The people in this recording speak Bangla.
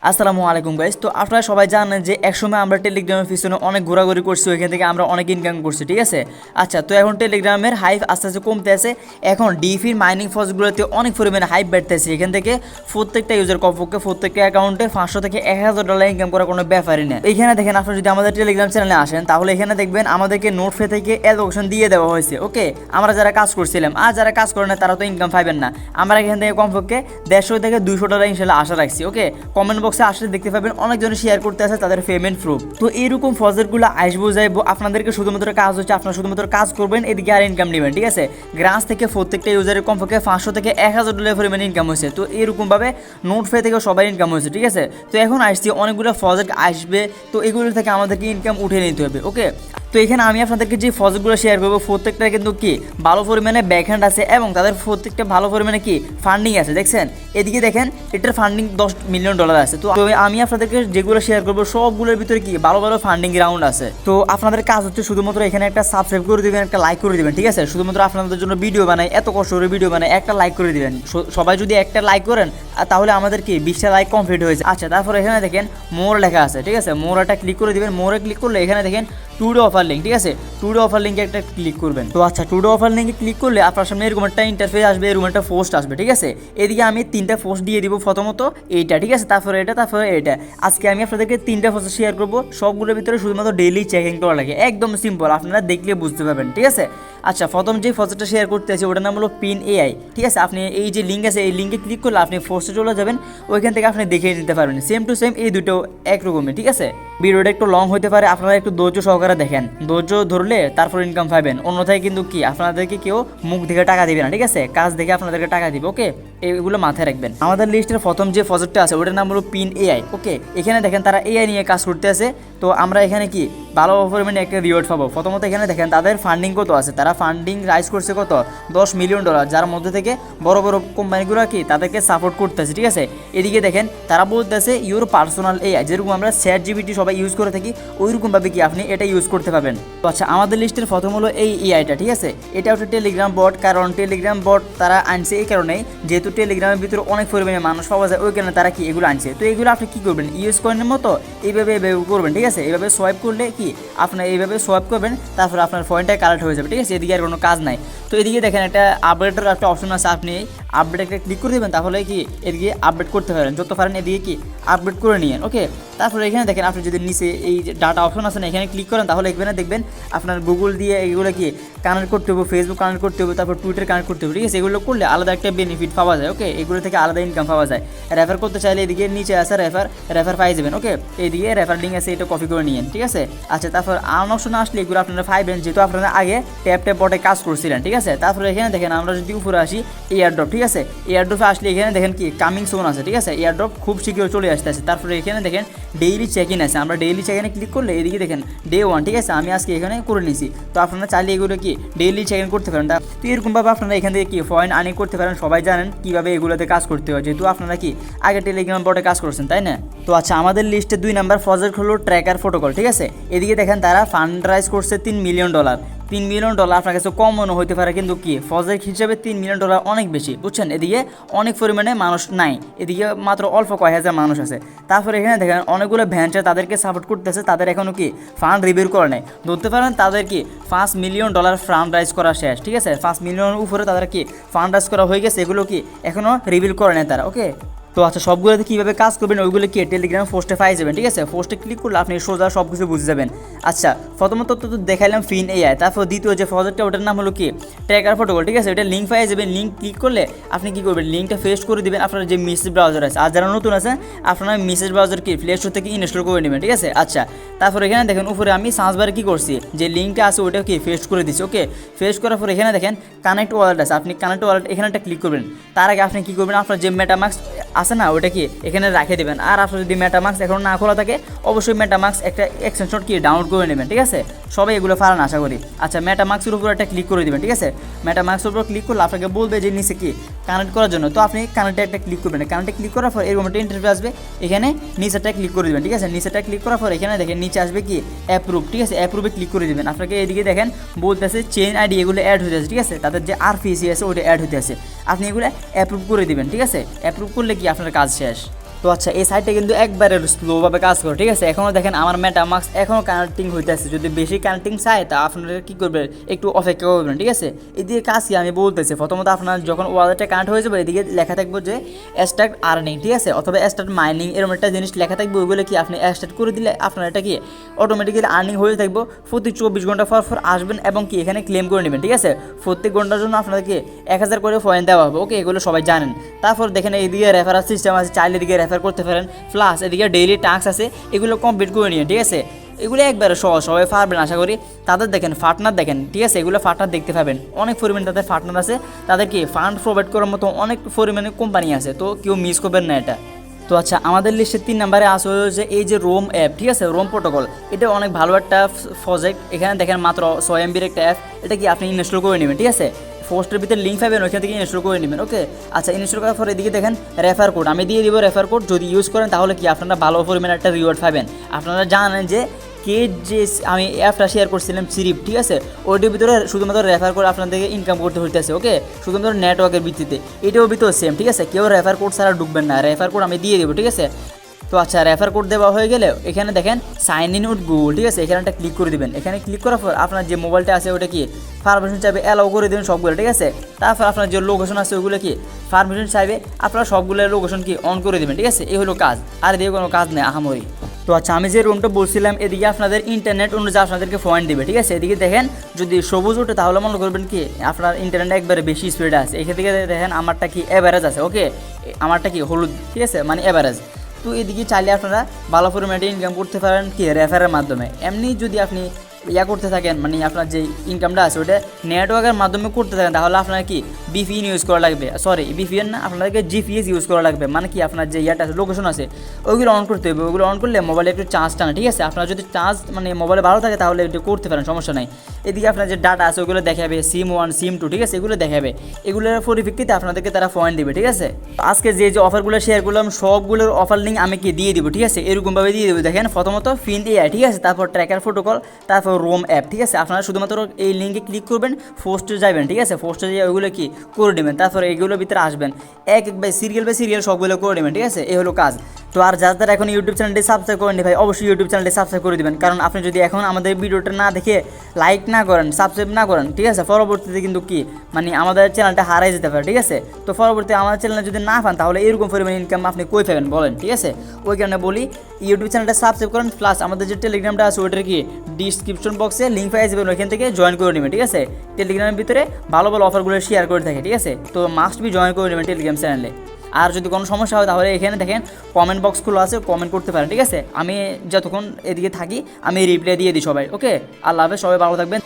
আসসালামু আলাইকুম গাইস। তো আপনারা সবাই জানেন যে একসময় আমরা টেলিগ্রামের পিছনে অনেক ঘোরাঘুরি করছি, ওইখান থেকে আমরা অনেক ইনকাম করছি, ঠিক আছে। আচ্ছা, তো এখন টেলিগ্রামের হাইপ আস্তে আস্তে কমতে আছে। এখন ডিফির মাইনিং ফসগুলোতে অনেক পরিমাণে হাইপ বাড়তেছে। এখান থেকে প্রত্যেকটা ইউজার কমপক্ষে প্রত্যেকটা অ্যাকাউন্টে 500 থেকে 1000 ডলার ইনকাম করা কোনো ব্যাপারই না। এখানে দেখেন, আপনারা যদি আমাদের টেলিগ্রাম চ্যানেলে আসেন তাহলে এখানে দেখবেন আমাদেরকে নোট ফে থেকে অ্যালোকেশন দিয়ে দেওয়া হয়েছে। ওকে, আমরা যারা কাজ করছিলাম আর যারা কাজ করে না তারা তো ইনকাম পাবেন না। আমরা এখান থেকে কমপক্ষে 150 থেকে 200 ডলার ইনশাল্লাহ আশা রাখছি। ওকে, কমেন্ট বক্সে আসলে দেখতে পাবেন অনেকজন শেয়ার করতে আছে তাদের পেমেন্ট প্রুফ। তো এইরকম ফজরগুলো আসবো যাইবো, আপনাদেরকে শুধুমাত্র কাজ হচ্ছে আপনারা শুধুমাত্র কাজ করবেন, এদিকে আর ইনকাম নেবেন, ঠিক আছে। গ্রাস থেকে প্রত্যেকটা ইউজারের কমপক্ষে 500 থেকে 1000 ডলার পরিমাণে ইনকাম হয়েছে। তো এরকমভাবে নোট ফে থেকে সবাই ইনকাম হয়েছে, ঠিক আছে। তো এখন আসছি অনেকগুলো ফজর আসবে, তো এগুলো থেকে আমাদেরকে ইনকাম উঠে নিতে হবে। ওকে, তো এখানে আমি আপনাদেরকে যে ফজরগুলো শেয়ার করবো প্রত্যেকটা কিন্তু কি ভালো পরিমাণে ব্যাকহ্যান্ড আছে এবং তাদের প্রত্যেকটা ভালো পরিমাণে কি ফান্ডিং আছে। দেখছেন, এদিকে দেখেন এটার ফান্ডিং 10 মিলিয়ন ডলার আছে। তো আমি আপনাদেরকে যেগুলো শেয়ার করবো সবগুলোর ভিতরে কি ভালো ভালো ফান্ডিং রাউন্ড আছে। তো আপনাদের কাজ হচ্ছে শুধুমাত্র এখানে একটা সাবস্ক্রাইব করে দিবেন, একটা লাইক করে দিবেন, ঠিক আছে। শুধুমাত্র আপনাদের জন্য ভিডিও বানাই, এত কষ্ট করে ভিডিও বানাই, একটা লাইক করে দিবেন। সবাই যদি একটা লাইক করেন তাহলে আমাদের কি 20টা লাইক কমপ্লিট হয়েছে। আচ্ছা, তারপর এখানে দেখেন মোর লেখা আছে, ঠিক আছে। মোরটা ক্লিক করে দিবেন। মোরে ক্লিক করলে এখানে দেখেন টুডে অফার লিঙ্ক, ঠিক আছে। টুডে অফার লিঙ্কে একটা ক্লিক করবেন। তো আচ্ছা, টুডে অফার লিঙ্কে ক্লিক করলে আপনার সামনে এরকম একটা ইন্টারফেস আসবে, এরকম একটা পোস্ট আসবে, ঠিক আছে। এদিকে আমি 3টা পোস্ট দিয়ে দিব, প্রথমত এইটা, ঠিক আছে, তারপরে এটা, তারপরে এটা। আজকে আমি আপনাদেরকে 3টা পোস্ট শেয়ার করবো, সবগুলোর ভিতরে শুধুমাত্র ডেইলি চেকিং করা লাগে, একদম সিম্পল, আপনারা দেখলে বুঝতে পারবেন, ঠিক আছে। আচ্ছা, প্রথম যে পোস্টটা শেয়ার করতে আছে ওটার নাম হলো পিন এআই, ঠিক আছে। আপনি এই যে লিঙ্ক আছে এই লিঙ্কে ক্লিক করলে আপনি পোস্টে চলে যাবেন, ওইখান থেকে আপনি দেখে নিতে পারবেন। সেম টু সেম এই দুটো একরকমই, ঠিক আছে। ভিডিওটা একটু লং হতে পারে, আপনারা একটু ধৈর্য সহকারে দেখেন, ধৈর্য ধরলে তারপর ইনকাম পাবেন। অন্যথায় কিন্তু কি আপনাদেরকে কেউ মুখ দেখে টাকা দিবে না, ঠিক আছে, কাজ দেখে আপনাদেরকে টাকা দিবে। ওকে, এগুলো মাথায় রাখবেন। আমাদের লিস্টের প্রথম যে প্রজেক্টটা আছে ওটার নাম হলো পিন এআই। ওকে, এখানে দেখেন তারা এআই নিয়ে কাজ করতে আছে। তো আমরা এখানে কি ভালো পরিমাণে একটা রিওয়ার্ড পাবো। প্রথমত এখানে দেখেন তাদের ফান্ডিং কত আছে, তারা ফান্ডিং রাইজ করছে কত 10 মিলিয়ন ডলার, যার মধ্যে থেকে বড় বড় কোম্পানিগুলো কি তাদেরকে সাপোর্ট করতেছে, ঠিক আছে। এদিকে দেখেন তারা বলতেছে ইউর পার্সোনাল এআই, যেরকম আমরা চ্যাট জিপিটি সবাই ইউজ করে থাকি ওইরকমভাবে কি আপনি এটা ইউজ করতে পারবেন। তো আচ্ছা, আমাদের লিস্টের প্রথম হলো এই এআইটা, ঠিক আছে। এটা হচ্ছে টেলিগ্রাম বট, কারণ টেলিগ্রাম বট তারা আনছে এই কারণেই যেহেতু টেলিগ্রামের ভিতরে অনেক পরিমাণে মানুষ পাওয়া যায়, ওই কারণে তারা কি এগুলো আনছে। তো এগুলো আপনি কী করবেন, ইউজ কয়েনের মতো এইভাবে করবেন, ঠিক আছে। এইভাবে সোয়াইপ করলে কি আপনার এইভাবে সোয়াইপ করবেন, তারপর আপনার পয়েন্টটা কালেক্ট হয়ে যাবে, ঠিক আছে। এদিকে আর কোনো কাজ নাই। তো এদিকে দেখেন একটা আপডেটের একটা অপশন আছে, আপনি আপডেট একটা ক্লিক করে দেবেন, তাহলে কি এদিকে আপডেট করতে পারেন, যত পারেন এদিকে কি আপডেট করে নিয়েন। ওকে, তারপরে এখানে দেখেন আপনি যদি নিচে এই যে ডাটা অপশন আছে না, এখানে ক্লিক করেন তাহলে এখানে দেখবেন আপনার গুগল দিয়ে এগুলো কি কানেক্ট করতে হবে, ফেসবুক কানেক্ট করতে হবে, তারপর টুইটার কানেক্ট করতে হবে, ঠিক আছে। এগুলো করলে আলাদা একটা বেনিফিট পাওয়া যায়। ওকে, এগুলো থেকে আলাদা ইনকাম পাওয়া যায়। রেফার করতে চাইলে এদিকে নিচে আছে রেফার পাই যাবেন। ওকে, এইদিকে রেফার লিঙ্ক আছে, এটা কপি করে নিয়েন, ঠিক আছে। আচ্ছা, তারপর আর্ন অপশন আসলে এগুলো আপনারা পাইবেন, যেহেতু আপনারা আগে ট্যাপ বটে কাজ করছিলেন, ঠিক আছে। তারপরে এখানে দেখেন আমরা যদি উপরে আসি এয়ারড্রপ, ঠিক আছে। এয়ারড্রপে আসলে এখানে দেখেন কি কামিং সোন আছে, ঠিক আছে। এয়ারড্রপ খুব শীঘ্র চলে আসতে আছে। তারপরে এখানে দেখেন ডেইলি চেক ইন আছে, আমরা ডেইলি চেক ইনে ক্লিক করলে এদিকে দেখেন ডে 1, ঠিক আছে। আমি আজকে এখানে করে নিয়েছি। তো আপনারা চাইলে এগুলো কি ডেইলি চেক ইন করতে পারেন। তো এরকমভাবে আপনারা এখান থেকে কি পয়েন্ট আর্নিং করতে পারেন। সবাই জানেন কীভাবে এগুলোতে কাজ করতে হয়, যেহেতু আপনারা কি আগে টেলিগ্রাম বটে কাজ করছেন, তাই না। তো আচ্ছা, আমাদের লিস্টে 2 নাম্বার প্রজেক্ট হলো ট্র্যাকার প্রোটোকল, ঠিক আছে। এদিকে দেখেন তারা ফান্ড রাইজ করছে 3 মিলিয়ন ডলার। 3 মিলিয়ন ডলার আপনার কাছে কম মনে হতে পারে, কিন্তু কি প্রজেক্ট হিসেবে 3 মিলিয়ন ডলার অনেক বেশি, বুঝছেন। এদিকে অনেক পরিমাণে মানুষ নাই, এদিকে মাত্র অল্প কয়েক হাজার মানুষ আছে। তারপরে এখানে দেখেন অনেকগুলো ভ্যাঞ্চার তাদেরকে সাপোর্ট করতেছে, তাদের এখনও কি ফান্ড রিভিউ করে নেয়। ধরতে পারেন তাদের কি 5 মিলিয়ন ডলার ফান্ড রাইজ করা শেষ, ঠিক আছে। 5 মিলিয়নের উপরে তাদের কি ফান্ড রাইজ করা হয়ে গেছে, এগুলো কি এখনও রিভিল করে নেয় তারা। ওকে, তো আচ্ছা, সবগুলোতে কীভাবে কাজ করবেন ওইগুলো কি টেলিগ্রাম পোস্টে পাই যাবেন, ঠিক আছে। পোস্টে ক্লিক করলে আপনি সোজা সব কিছু বুঝে যাবেন। আচ্ছা, প্রথমত তো দেখাইলাম ফিন এআই, তারপর দ্বিতীয় যে প্রজেক্টটা ওটার নাম হলো কি ট্র্যাকার প্রোটোকল, ঠিক আছে। ওটা লিঙ্ক পাই যাবেন। লিঙ্ক ক্লিক করলে আপনি কী করবেন, লিঙ্কটা পেস্ট করে দেবেন আপনার যে মেসেজ ব্রাউজার আছে। আর যারা নতুন আছে আপনারা মেসেজ ব্রাউজার কি প্লে স্টোর থেকে ইনস্টল করে নেবেন, ঠিক আছে। আচ্ছা, তারপর এখানে দেখেন উপরে আমি সার্চবারে কী করছি, যে লিঙ্কটা আছে ওটা কি পেস্ট করে দিচ্ছি। ওকে, পেস্ট করার পর এখানে দেখেন কানেক্ট ওয়ালেট আছে, আপনি কানেক্ট ওয়ালেট এখানে একটা ক্লিক করবেন। তার আগে আপনি কী করবেন, আপনার যে মেটামাস্ক আছে না ওটা কি এখানে রেখে দেবেন। আর আপনার যদি মেটামাস্ক এখন না খোলা থাকে অবশ্যই মেটামাস্ক একটা এক্সটেনশন কি ডাউনলোড করে নেবেন, ঠিক আছে। সবাই এগুলো পারেন আশা করি। আচ্ছা, মেটামাস্কের উপর একটা ক্লিক করে দেবেন, ঠিক আছে। মেটামাস্কের উপর ক্লিক করলে আপনাকে বলবে যে নিচে কি কানেক্ট করার জন্য, তো আপনি কানেক্টে একটা ক্লিক করবেন। কানেক্টে ক্লিক করার পর এরকম একটা ইন্টারফেস আসবে, এখানে নিচেটা ক্লিক করে দেবেন, ঠিক আছে। নিচেটা ক্লিক করার পর এখানে দেখেন নিচে আসবে কি অ্যাপ্রুভ, ঠিক আছে। অ্যাপ্রুভে ক্লিক করে দেবেন। আপনাকে এদিকে দেখেন বলতেছে চেইন আইডি এগুলো অ্যাড হতে আছে, ঠিক আছে। তাদের যে আরপিসি আছে ওটা অ্যাড হতে আছে, আপনি এগুলো অ্যাপ্রুভ করে দেবেন, ঠিক আছে। অ্যাপ্রুভ করলে কি আপনার কাজ শেষ। তো আচ্ছা এই সাইটটা কিন্তু একবারে স্লোভাবে কাজ করে, ঠিক আছে। এখনও দেখেন আমার মেটামাস্ক এখনও কানেক্টিং হইতেছে। যদি বেশি কানেক্টিং চাই তা আপনারা কী করবেন, একটু অপেক্ষা করবেন, ঠিক আছে। এদিকে কাজ কি আমি বলতেছি, প্রথমত আপনার যখন ওয়ালেটটা কানেক্ট হয়ে যাবে এদিকে লেখা থাকবে যে স্টার্ট আর্নিং, ঠিক আছে, অথবা স্টার্ট মাইনিং, এরকম একটা জিনিস লেখা থাকবে। ওইগুলো কি আপনি স্টার্ট করে দিলে আপনার এটা কি অটোমেটিক্যালি আর্নিং হয়ে থাকবে। প্রতি 24 ঘন্টা পর আসবেন এবং কি এখানে ক্লেম করে নেবেন, ঠিক আছে। প্রত্যেক ঘন্টার জন্য আপনাদেরকে 1000 করে পয়েন্ট দেওয়া হবে, ওকে, এগুলো সবাই জানেন। তারপর দেখেন এইদিকে রেফারেল সিস্টেম আছে, চাইলে এদিকে রেফার করতে পারেন, প্লাস এদিকে ডেইলি টাস্ক আছে, এগুলো কমপ্লিট করে নিন, ঠিক আছে। এগুলো একবারে সহজ, সবাই পারবেন আশা করি। তাদের দেখেন পার্টনার দেখেন, ঠিক আছে, এগুলো পার্টনার দেখতে পাবেন, অনেক পরিমাণে তাদের পার্টনার আছে, তাদেরকে ফান্ড প্রোভাইড করার মতো অনেক পরিমাণে কোম্পানি আছে, তো কেউ মিস করবেন না এটা। তো আচ্ছা আমাদের লিস্টের 3 নম্বরে আসে হচ্ছে এই যে রোম অ্যাপ, ঠিক আছে, রোম প্রোটোকল। এটা অনেক ভালো একটা প্রজেক্ট। এখানে দেখেন মাত্র 6 MB একটা অ্যাপ, এটা কি আপনি ইনস্টল করে নেবেন, ঠিক আছে। পোস্টের ভিতরে লিঙ্ক পাবেন, ওইখান থেকে ইনস্টল করে নেবেন, ওকে। আচ্ছা ইনস্টল করার পর এদিকে দেখেন রেফার কোড আমি দিয়ে দিব। রেফার কোড যদি ইউজ করেন তাহলে কি আপনারা ভালো পরিমাণে একটা রিওয়ার্ড পাবেন। আপনারা জানেন যে যে আমি অ্যাপটা শেয়ার করছিলাম সিরিপ, ঠিক আছে, ওইটির ভিতরে শুধুমাত্র রেফার করে আপনাদেরকে ইনকাম করতে হইতেছে, ওকে, শুধুমাত্র নেটওয়ার্কের ভিত্তিতে। এটাও ভিতরে সেম, ঠিক আছে, কেউ রেফার কোড ছাড়া ঢুকবেন না। রেফার কোড আমি দিয়ে দেবো, ঠিক আছে। তো আচ্ছা রেফার কোড দেওয়া হয়ে গেলে এখানে দেখেন সাইন ইন উইথ গুগল, ঠিক আছে, এখানে একটা ক্লিক করে দেবেন। এখানে ক্লিক করার পর আপনার যে মোবাইলটা আছে ওটা কি পারমিশন চাইবে, অ্যালাউ করে দেবেন সবগুলো, ঠিক আছে। তারপর আপনার যে লোকেশন আছে ওগুলো কি পারমিশন চাইবে, আপনারা সবগুলো লোকেশন কি অন করে দেবেন, ঠিক আছে। এই হলো কাজ, আর এদিকে কোনো কাজ নেই আহামরি। তো আচ্ছা আমি যে রুমটা বলছিলাম এদিকে আপনাদের ইন্টারনেট অনুযায়ী আপনাদেরকে পয়েন্ট দেবে, ঠিক আছে। এদিকে দেখেন যদি সবুজ ওঠে তাহলে মনে করবেন কি আপনার ইন্টারনেট একবারে বেশি স্পিড আছে। এখান থেকে দেখেন আমারটা কি অ্যাভারেজ আছে, ওকে, আমারটা কি হলুদ, ঠিক আছে, মানে অ্যাভারেজ। তো এদিকে চাইলে আপনারা ভালো পরিমাণে ইনকাম করতে পারেন কি রেফারের মাধ্যমে। এমনি যদি আপনি করতে থাকেন, মানে আপনার যে ইনকামটা আছে ওটা নেটওয়ার্কের মাধ্যমে করতে থাকেন, তাহলে আপনার কি বিপিএন ইউজ করা লাগবে, সরি বিপিএন না, আপনাদেরকে জিপিএস ইউজ করা লাগবে। মানে কি আপনার যে আছে লোকেশন আছে ওইগুলো অন করতে হবে। ওইগুলো অন করলে মোবাইলে একটু চার্জ টানে, ঠিক আছে। আপনার যদি চার্জ মানে মোবাইলে ভালো থাকে তাহলে একটু করতে পারেন, সমস্যা নাই। এদিকে আপনার যে ডাটা আছে ওইগুলো দেখাবে, সিম 1 সিম 2, ঠিক আছে, এগুলো দেখাবে। এগুলোর পরিপ্রেক্ষিতে আপনাদেরকে তারা পয়েন্ট দেবে, ঠিক আছে। আজকে যে অফারগুলো শেয়ার করলাম সবগুলোর অফার লিঙ্ক আমি কি দিয়ে দিব, ঠিক আছে, এরকমভাবে দিয়ে দেবো। দেখেন প্রথমত ফিন এআই, ঠিক আছে, তারপর ট্র্যাকার প্রোটোকল, তারপর রোম অ্যাপ, ঠিক আছে। আপনারা শুধুমাত্র এই লিঙ্কে ক্লিক করবেন, পোস্টে যাবেন, ঠিক আছে, পোস্টে যেয়ে ওইগুলো কি করে নেবেন, তারপরে এইগুলোর ভিতরে আসবেন, এক বাই সিরিয়াল সবগুলো করে নেবেন, ঠিক আছে, এই হলো কাজ। তো আর যারা এখন ইউটিউব চ্যানেলটি সাবস্ক্রাইব করেনি ভাই অবশ্যই ইউটিউব চ্যানেলটি সাবস্ক্রাইব করে দেবেন, কারণ আপনি যদি এখন আমাদের ভিডিওটা না দেখে লাইক না করেন, সাবস্ক্রাইব না করেন, ঠিক আছে, পরবর্তীতে কিন্তু কি মানে আমাদের চ্যানেলটা হারাই যেতে পারে, ঠিক আছে। তো পরবর্তীতে আমাদের চ্যানেলে যদি না পান তাহলে এরকম পরিমাণ ইনকাম আপনি কই পাবেন বলেন, ঠিক আছে। ওই কারণে বলি ইউটিউব চ্যানেলটা সাবস্ক্রাইব করেন, প্লাস আমাদের যে টেলিগ্রামটা আছে ওইটার কি ডিসক্রিপশন বক্সে লিঙ্ক পেয়ে যাবেন, ওইখান থেকে জয়েন করে নেবেন, ঠিক আছে। টেলিগ্রামের ভিতরে ভালো ভালো অফারগুলো শেয়ার করে থাকে, ঠিক আছে। তো মাস্ট বি জয়েন করে নেবেন টেলিগ্রাম চ্যানেলে। আর যদি কোনো সমস্যা হয় তাহলে এখানে দেখেন কমেন্ট বক্সগুলো আছে, কমেন্ট করতে পারেন, ঠিক আছে। আমি যতক্ষণ এদিকে থাকি আমি রিপ্লাই দিয়ে দিই সবাই, ওকে। আল্লাহ হাফেজ, সবাই ভালো থাকবেন।